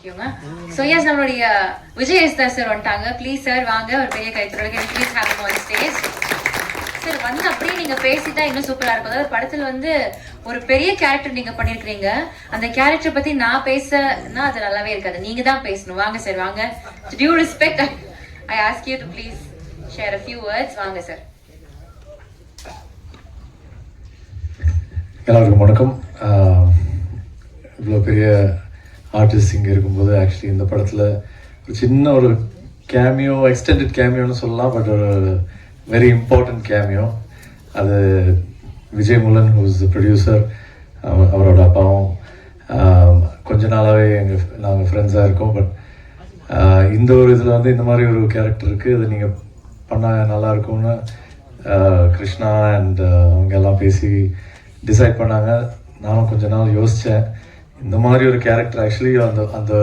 So yes, நம்மளுடைய விஜய் எஸ்தாஸ் sir வந்துட்டாங்க. ப்ளீஸ் சார் வாங்க, ஒரு பெரிய கைத்தறோட please have him on stage. Sir வந்து அப்படியே நீங்க பேசிட்டா இன்னும் சூப்பரா இருக்கும். அதாவது படத்துல வந்து ஒரு பெரிய கேரக்டர் நீங்க பண்ணிருக்கீங்க. அந்த கேரக்டர் பத்தி நான் பேசினா அது நல்லாவே இருக்காது. நீங்க தான் பேசணும். வாங்க சார் வாங்க. Due respect, I ask you to please share a few words. வாங்க சார். எல்லாருக்கும் வணக்கம். இவ்வளோ பெரிய ஆர்டிஸ்ட் இங்கே இருக்கும்போது ஆக்சுவலி இந்த படத்தில் ஒரு சின்ன ஒரு கேமியோ, எக்ஸ்டெண்டட் கேமியோன்னு சொல்லலாம், பட் ஒரு வெரி இம்பார்ட்டன்ட் கேமியோ. அது விஜய் முலன், ஹூஸ் ப்ரொடியூசர், அவரோட அப்பாவும் கொஞ்ச நாளாகவே நாங்கள் ஃப்ரெண்ட்ஸாக இருக்கோம். பட் இந்த ஒரு இதில் வந்து இந்த மாதிரி ஒரு கேரக்டர் இருக்குது, அது நீங்கள் பண்ணால் நல்லாயிருக்கும்னு கிருஷ்ணா அண்ட் அவங்க எல்லாம் பேசி டிசைட் பண்ணாங்க. நானும் கொஞ்ச நாள் யோசித்தேன். இந்த மாதிரி ஒரு கேரக்டர் ஆக்சுவலி அந்த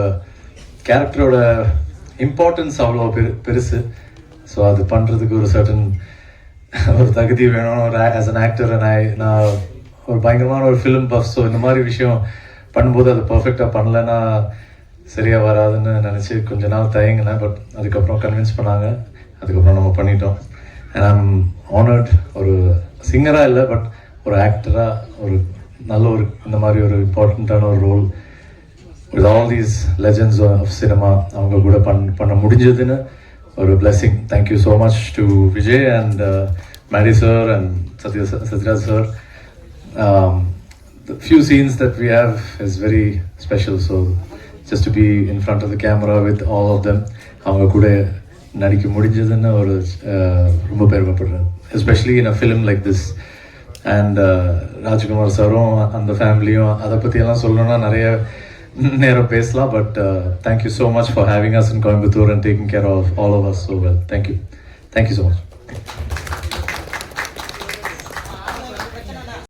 கேரக்டரோட இம்பார்ட்டன்ஸ் அவ்வளோ பெருசு. ஸோ அது பண்ணுறதுக்கு ஒரு சர்டன் ஒரு தகுதி வேணும். ஒரு ஆஸ் அன் ஆக்டர் நான் ஒரு பயங்கரமான ஒரு ஃபிலிம் பஃப். ஸோ இந்த மாதிரி விஷயம் பண்ணும்போது அது பர்ஃபெக்டாக பண்ணலைன்னா சரியாக வராதுன்னு நினச்சி கொஞ்ச நாள் தயங்கினேன். பட் அதுக்கப்புறம் கன்வின்ஸ் பண்ணாங்க. அதுக்கப்புறம் நம்ம பண்ணிட்டோம். And I'm honoured. ஒரு சிங்கராக இல்லை, பட் ஒரு ஆக்டராக ஒரு நல்ல ஒரு இந்த மாதிரி ஒரு இம்பார்ட்டண்ட்டான ஒரு role with all these legends of cinema அவங்க கூட பண்ண முடிஞ்சதுன்னு ஒரு blessing. Thank you so much to Vijay and Maddy sir and Sathyaraj sir. The few scenes that we have is very special. So just to be in front of the camera with all of them, அவங்க கூட நடிக்க முடிஞ்சதுன்னு ஒரு ரொம்ப பெருமைப்படுறேன், especially in a film like this. And Rajkumar சாரும் அந்த ஃபேமிலியும் அதை பற்றியெல்லாம் சொல்லணும்னா நிறைய நேரம் பேசலாம். But thank you so much for having us in Coimbatore and taking care of all of us so well. Thank you so much.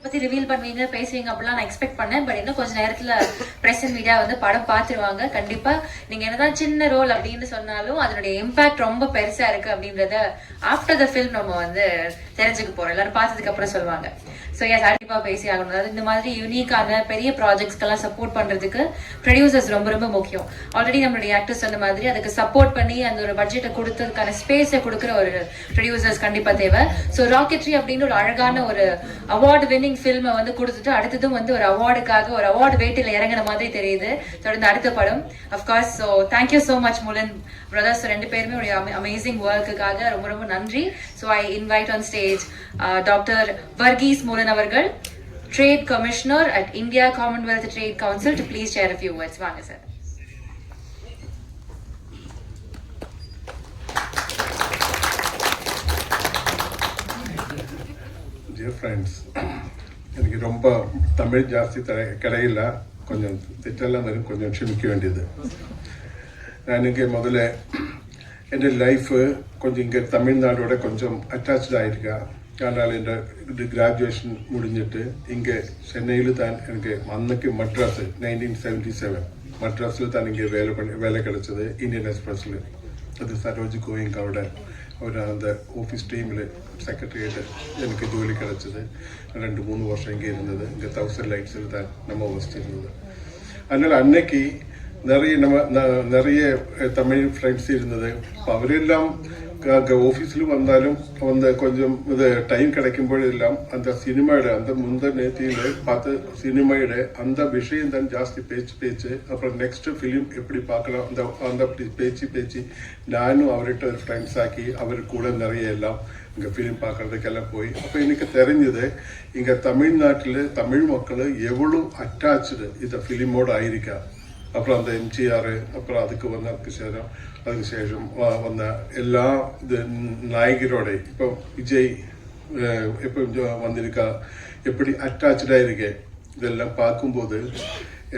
பத்தி ரிவீல் பண்ணுவீங்க, பேசுவீங்க அப்படிலாம் நான் எக்ஸ்பெக்ட் பண்ணேன். பட் இன்னும் கொஞ்சம் நேரத்துல பிரஸ் அண்ட் மீடியா வந்து படம் பார்த்துருவாங்க. கண்டிப்பா நீங்க என்னதான் சின்ன ரோல் அப்படின்னு சொன்னாலும் அதனுடைய இம்பாக்ட் ரொம்ப பெருசா இருக்கு அப்படின்றத ஆஃப்டர் த ஃபில்ம் நம்ம வந்து தெரிஞ்சுக்க போறோம். எல்லாரும் பார்த்ததுக்கு அப்புறம் சொல்லுவாங்க. ஸோ எஸ், கண்டிப்பா பேசி ஆகணும். அதாவது இந்த மாதிரி யூனிக்கான பெரிய ப்ராஜெக்ட்ஸ்க்கெல்லாம் சப்போர்ட் பண்றதுக்கு ப்ரொடியூசர்ஸ் ரொம்ப ரொம்ப முக்கியம். ஆல்ரெடி நம்மளுடைய ஆக்டர்ஸ் சொன்ன மாதிரி அதுக்கு சப்போர்ட் பண்ணி அந்த ஒரு பட்ஜெட்டை கொடுத்ததுக்கான ஸ்பேஸை கொடுக்குற ஒரு ப்ரொடியூசர்ஸ் கண்டிப்பா தேவை. ஸோ ராக்கெட்ரி அப்படின்னு ஒரு அழகான ஒரு அவார்டு வின்னிங் ஃபில்மை வந்து கொடுத்துட்டு அடுத்ததும் வந்து ஒரு அவார்டுக்காக ஒரு அவார்டு வேட்டில் இறங்கின மாதிரி தெரியுது தொடர்ந்து அடுத்த படம். Of course. So thank you so much Mulan brothers, ரெண்டு பேருமே ஒரு அமேசிங் ஒர்க்குக்காக ரொம்ப ரொம்ப நன்றி. So I invite on stage doctor Varghese Mulan அவர்கள், trade commissioner at India commonwealth trade council, to please share a few words. வாங்க சார். Dear friends, எனக்கு ரொம்ப தமிழ் ஜாஸ்தி கிடையில, கொஞ்சம் திட்டெல்லாம் வரும், கொஞ்சம் க்ஷமிக்க வேண்டியது. நான் இங்கே முதல்ல എൻ്റെ ലൈഫ് கொஞ்சம் இங்கே தமிழ்நாடோட கொஞ்சம் அட்டாச்சாக ஆகிருக்கா. ஆனால் இந்த கிராஜுவேஷன் முடிஞ்சிட்டு இங்கே சென்னையில் தான் எனக்கு அன்னைக்கு மட்ராஸ் 1977 மட்ராஸில் தான் இங்கே வேலை கிடைச்சது. இந்தியன் எக்ஸ்பிரஸில் அது சரோஜ் கோயங்காவோட ஒரு அந்த ஆஃபீஸ் டீமில் செக்ரட்டரியாയിട്ട് எனக்கு ஜோலி கிடைச்சது. 2-3 வருஷம் இங்கே இருந்தது. இங்கே 1000 லைட்ஸில் தான் நம்ம வசிச்சிருந்தது. அதனால் அன்னைக்கு நிறைய தமிழ் ஃப்ரெண்ட்ஸ் இருந்தது. இப்போ அவரெல்லாம் ஆஃபீஸில் வந்தாலும் கொஞ்சம் இது டைம் கிடைக்கும்போதெல்லாம் அந்த சினிமாவோட அந்த முந்தநேத்தியில் பார்த்து சினிமாவோட அந்த விஷயம் தான் ஜாஸ்தி பேச்சு. அப்புறம் நெக்ஸ்ட் ஃபிலிம் எப்படி பார்க்கலாம் அந்த அப்படி பேச்சு நானும் அவர்கிட்ட ஒரு ஃப்ரெண்ட்ஸ் ஆக்கி அவர் கூட நிறைய எல்லாம் இங்கே ஃபிலிம் பார்க்கறதுக்கெல்லாம் போய் அப்போ எனக்கு தெரிஞ்சது இங்கே தமிழ்நாட்டில் தமிழ் மக்கள் எவ்வளோ அட்டாச்சு இந்த ஃபிலிமோடு ஆயிருக்கா. அப்புறம் அந்த எம்ஜிஆர், அப்புறம் அதுக்கு சேஷம் வந்த எல்லா இது நாயகரோட இப்போ விஜய் இப்போ வந்திருக்கா, எப்படி அட்டாச்சாக இருக்கு. இதெல்லாம் பார்க்கும்போது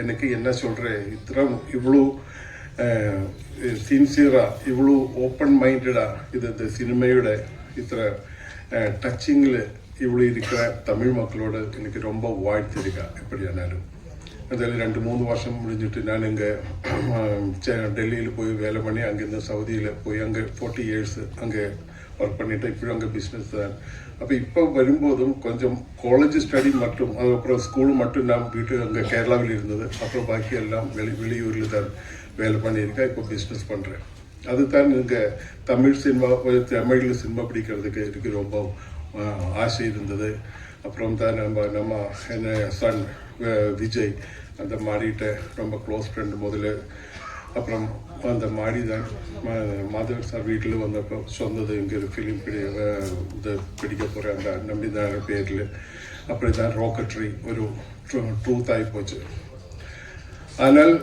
எனக்கு என்ன சொல்கிறேன், இவ்வளோ சின்சியராக இவ்வளோ ஓப்பன் மைண்டடாக இந்த சினிமையோட டச்சிங்கில் இவ்வளோ இருக்கிற தமிழ் மக்களோட எனக்கு ரொம்ப வாழ்த்திருக்கா. எப்படியானாலும் அதில் 2-3 வருஷம் முடிஞ்சிட்டு நான் இங்கே டெல்லியில் போய் வேலை பண்ணி அங்கேருந்து சவுதியில் போய் அங்கே 40 years அங்கே ஒர்க் பண்ணிவிட்டு இப்படி அங்கே பிஸ்னஸ் தான். அப்போ இப்போ வரும்போதும் கொஞ்சம் காலேஜ் ஸ்டடி மட்டும், அதுக்கப்புறம் ஸ்கூல் மட்டும் நான் வீட்டு அங்கே கேரளாவில் இருந்தது. அப்புறம் பாக்கி எல்லாம் வெளியூரில் தான். வேலை பண்ணியிருக்கேன். இப்போ பிஸ்னஸ் பண்ணுறேன். அதுதான் எனக்கு தமிழில் சினிமா பிடிக்கிறதுக்கு எனக்கு ரொம்ப ஆசை இருந்தது. அப்புறம் தான் நம்ம என்ன சன் விஜய் அந்த மாடிகிட்ட ரொம்ப க்ளோஸ் ஃப்ரெண்டு முதல்ல. அப்புறம் அந்த மாடி தான் மாதவர் சார் வீட்டில் வந்தப்போ சொன்னது இங்கே ஒரு ஃபிலிம் இது பிடிக்க போகிற அந்த நம்பிதான பேரில். அப்படி தான் ராக்கெட்ரி ஒரு ட்ரூத் ஆகி போச்சு. ஆனால்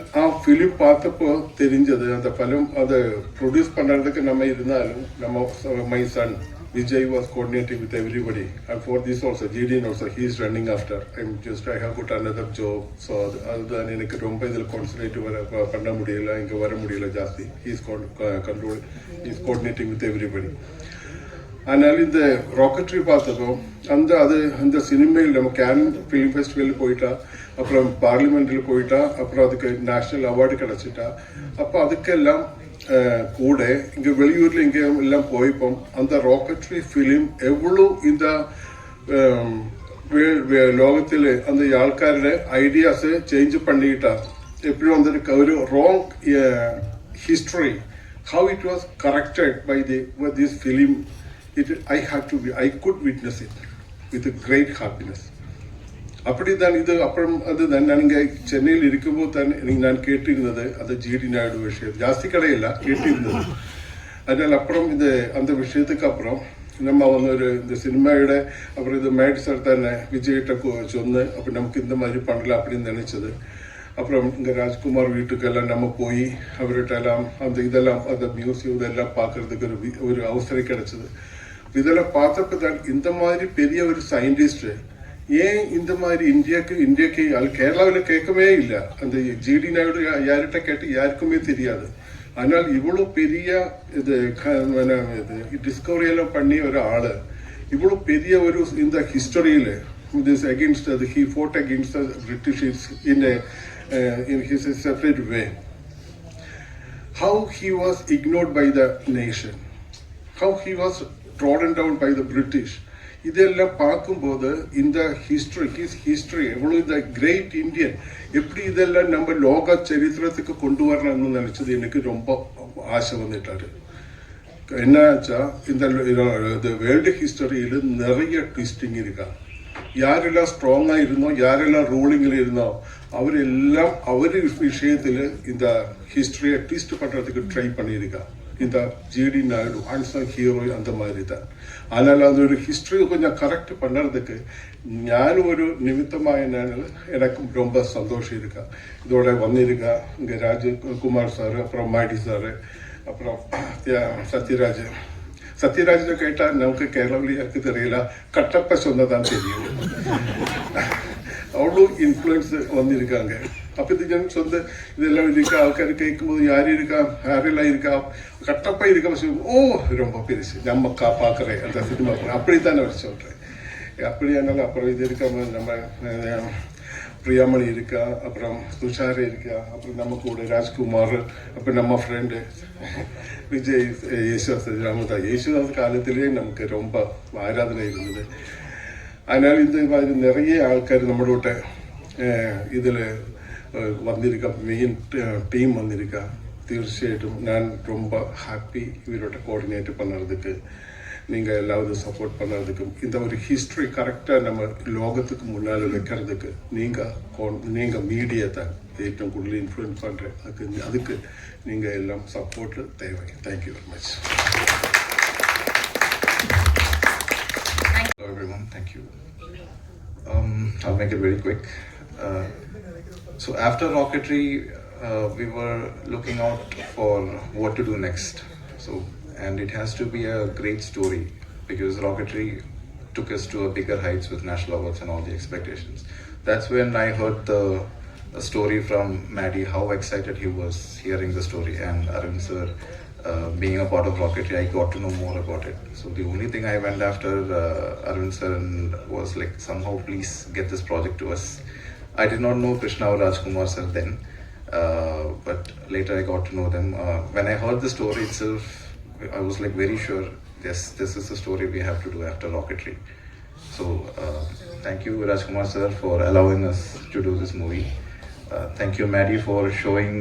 ஃபிலிம் பார்த்தப்போ தெரிஞ்சது அந்த படம் அதை ப்ரொடியூஸ் பண்ணுறதுக்கு நம்ம இருந்தாலும் நம்ம my son Vijay was coordinating with everybody, and for this also GD also he is running after. I have got another job, so அதுதான் எனக்கு ரொம்ப இதில் கான்சன்ட்ரேட் பண்ண முடியல, இங்கே வர முடியல ஜாஸ்தி. he is coordinating with everybody. ஆனால் இந்த ராக்கெட்ரி பார்த்தப்போ அந்த சினிமையில் நம்ம கேன் ஃபிலிம் ஃபெஸ்டிவலில் போயிட்டா, அப்புறம் பார்லிமெண்ட்டில் போயிட்டா, அப்புறம் அதுக்கு நேஷ்னல் அவார்டு கிடச்சிட்டா. அப்போ அதுக்கெல்லாம் கூட இங்கே வெளியூரில் இங்கே எல்லாம் போய்ப்போம் அந்த ராக்கெட்ரி ஃபிலிம் எவ்வளோ இந்த ലോകത്തിൽ அந்த ആൾക്കാരുടെ ഐഡിയാസ് ചേഞ്ച് பண்ணிட்டா. എപ്പോഴും വന്നിട്ട് ഒരു wrong history how it was corrected by this film. I could witness it with a great happiness. அப்படித்தான் இது. அப்புறம் அதுதான் நான் இங்கே சென்னையில் இருக்கும்போது தான் நான் கேட்டிருந்தது அந்த ஜிடி நாயுடு விஷயம். ஜாஸ்தி கடையில்ல கேட்டிருந்தது. அதனால் அப்புறம் அந்த விஷயத்துக்கு அப்புறம் நம்ம இந்த சினிமாயோட அப்புறம் இது மேடி சார் தானே விஜய்கிட்ட சொன்னு அப்போ நமக்கு இந்த மாதிரி பண்ணலாம் அப்படின்னு நினைச்சது. அப்புறம் இங்கே ராஜ்குமார் வீட்டுக்கெல்லாம் நம்ம போய் அவர்கிட்டெல்லாம் இதெல்லாம் அந்த மியூசியம் இதெல்லாம் பார்க்கறதுக்கு ஒரு அவசரம் கிடைச்சது. இதெல்லாம் பார்த்தப்போ தான் இந்த மாதிரி பெரிய ஒரு சயின்டிஸ்ட் ஏன் இந்த மாதிரி இந்தியாக்கு கேரளாவில் கேட்கவே இல்லை. அந்த ஜிடி நாயுடு யார்கிட்ட கேட்டு யாருக்குமே தெரியாது. ஆனால் இவ்வளோ பெரிய இது டிஸ்கவரியெல்லாம் பண்ணி ஒரு ஆளு இவ்வளோ பெரிய ஒரு இந்த ஹிஸ்டரியில் he fought against the British in his separate way. How he was ignored by the nation, how he was trodden down by the British. இதெல்லாம் பார்க்கும்போது இந்த ஹிஸ்டரி எவ்வளோ இந்த கிரேட் இந்தியன் எப்படி இதெல்லாம் நம்ம லோக சரித்திரத்துக்கு கொண்டு வரணும்னு நினைச்சது எனக்கு ரொம்ப ஆசை வந்துட்டாரு. என்னாச்சா இந்த வேர்ல்டு ஹிஸ்டரியில் நிறைய ட்விஸ்டிங் இருக்கா. யாரெல்லாம் ஸ்ட்ராங்காக இருந்தோம், யாரெல்லாம் ரூலிங்கில் இருந்தோம், அவரெல்லாம் அவர் விஷயத்தில் இந்த ஹிஸ்டரியை ட்விஸ்ட் பண்ணுறதுக்கு ட்ரை பண்ணியிருக்கா. இந்த ஜிடி நாயுடு அன்சங் ஹீரோ அந்த மாதிரி தான். ஆனால் அது ஒரு ஹிஸ்டரி கொஞ்சம் கரெக்ட் பண்ணுறதுக்கு ஞானும் ஒரு நிமித்தமாக எனக்கும் ரொம்ப சந்தோஷம் இருக்கா. இதோட வந்திருக்கா இங்கே ராஜகுமார் சார், அப்புறம் மாடி சார், அப்புறம் சத்யராஜை கேட்டால் நமக்கு கேரளாவில் யாருக்கு தெரியல, கட்டப்ப சொன்னதான் தெரியும். அவ்வளோ இன்ஃப்ளூயன்ஸ் வந்திருக்காங்க. அப்போ இது எனக்கு சொந்த இதெல்லாம் இருக்கா. ஆൾക്കാർ கேட்கும்போது யாரெல்லாம் இருக்கா, கட்டப்பா இருக்கா, ரொம்ப பெருசு நம்ம பார்க்குறேன் அந்த சினிமா அப்படித்தான் அவர் சொல்கிறேன். அப்படியானாலும் அப்புறம் இது இருக்காம நம்ம பிரியாமணி இருக்கா, அப்புறம் துஷார் இருக்கா, அப்புறம் நம்ம கூட ராஜ்குமார், அப்புறம் நம்ம ஃப்ரெண்டு விஜய், യേശുദാസ് காலத்திலேயே நமக்கு ரொம்ப ஆராதனை இருந்தது. அதனால் இந்த மாதிரி நிறைய ஆൾക്കാർ நம்மளோட இதில் வந்திருக்கா, மெயின் டீம் வந்திருக்கா. തീർച്ചയായിട്ടും நான் ரொம்ப ஹாப்பி இவரோட கோஆர்டினேட் பண்ணுறதுக்கு, நீங்கள் எல்லாரும் சப்போர்ட் பண்ணுறதுக்கும், இந்த ஒரு ஹிஸ்ட்ரி கரெக்டாக நம்ம லோகத்துக்கு முன்னால் வைக்கிறதுக்கு நீங்கள் மீடியா தான் ഏറ്റവും കൂടുതൽ இன்ஃப்ளூயன்ஸ் பண்ணுறேன். அதுக்கு நீங்கள் எல்லாம் சப்போர்ட் தேவை. Thank you very much. Hello everyone, thank you. I'll make it very quick. So after Rocketry, we were looking out for what to do next. And it has to be a great story because Rocketry took us to a bigger heights with national awards and all the expectations. That's when I heard the story from Maddie, how excited he was hearing the story, and Arvind sir being a part of Rocketry, I got to know more about it. So the only thing I went after Arvind sir was like, somehow please get this project to us. I did not know Krishna or Rajkumar sir then, but later I got to know them. When I heard the story itself, I was like very sure, yes, this is the story we have to do after Rocketry. So thank you Rajkumar sir for allowing us to do this movie. Thank you Maddie for showing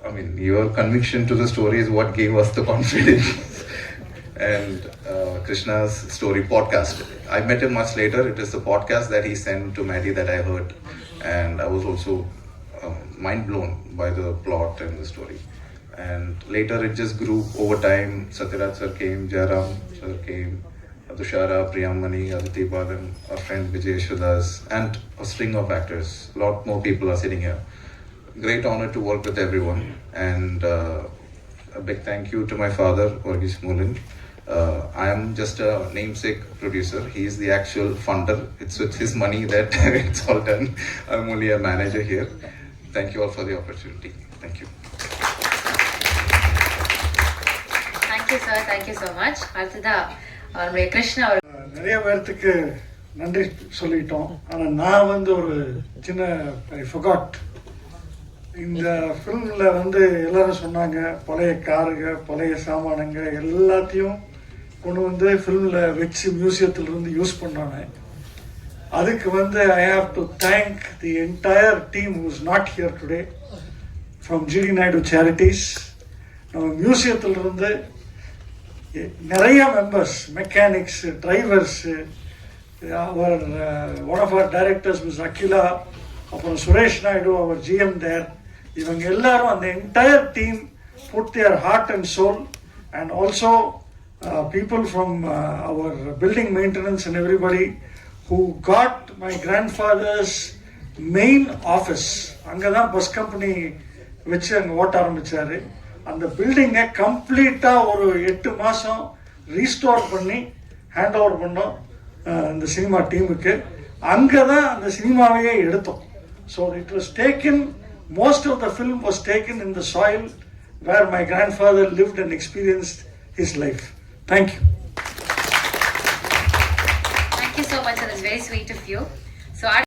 I mean, your conviction to the story is what gave us the confidence. And Krishna's story podcast. I met him much later. It is the podcast that he sent to Maddie that I heard, and I was also mind blown by the plot and the story. And later it just grew over time. Satyaraj sir came, Jayaram sir came, Tushara, Priyamani, Aditi Balan, our friend Vijay Shudas, and a string of actors. A lot more people are sitting here. Great honor to work with everyone, and a big thank you to my father, Varghese Moolen. I am just a namesake producer. He is the actual funder. It's with his money that it's all done. I'm only a manager here. Thank you all for the opportunity. Thank you. Thank you sir, thank you so much. அடுத்ததா நம்முடைய கிருஷ்ணா அவர். நிறைய பேர்த்துக்கு நன்றி சொல்லிட்டோம். ஆனால் நான் வந்து ஒரு சின்ன ஐ ஃபர்காட். இந்த ஃபிலிமில் வந்து எல்லாரும் சொன்னாங்க பழைய காருங்க, பழைய சாமானுங்க எல்லாத்தையும் கொண்டு வந்து ஃபிலிமில் வச்சு மியூசியத்திலிருந்து யூஸ் பண்ணானே. அதுக்கு வந்து I have to thank the entire team who is not here today from GD Naidu charities. நம்ம மியூசியத்திலிருந்து நிறைய members, mechanics, drivers, our one of our directors miss Akila, அப்புறம் Suresh Naidu our GM there, இவங்க எல்லாரும் அந்த entire team put their heart and soul. And also people from our building maintenance and everybody who got my grandfather's main office. அங்கே தான் bus company வச்சு அங்கே ஓட்ட ஆரம்பித்தார். அந்த பில்டிங்கை கம்ப்ளீட்டாக ஒரு 8 மாதம் ரீஸ்டோர் பண்ணி ஹேண்ட் ஓவர் பண்ணோம் இந்த சினிமா டீமுக்கு. அங்கே தான் அந்த சினிமாவையே எடுத்தோம். So it was taken, most of the film was taken in the soil where my grandfather lived and experienced his life. Thank you. Thank you so much, and it's very sweet of you. So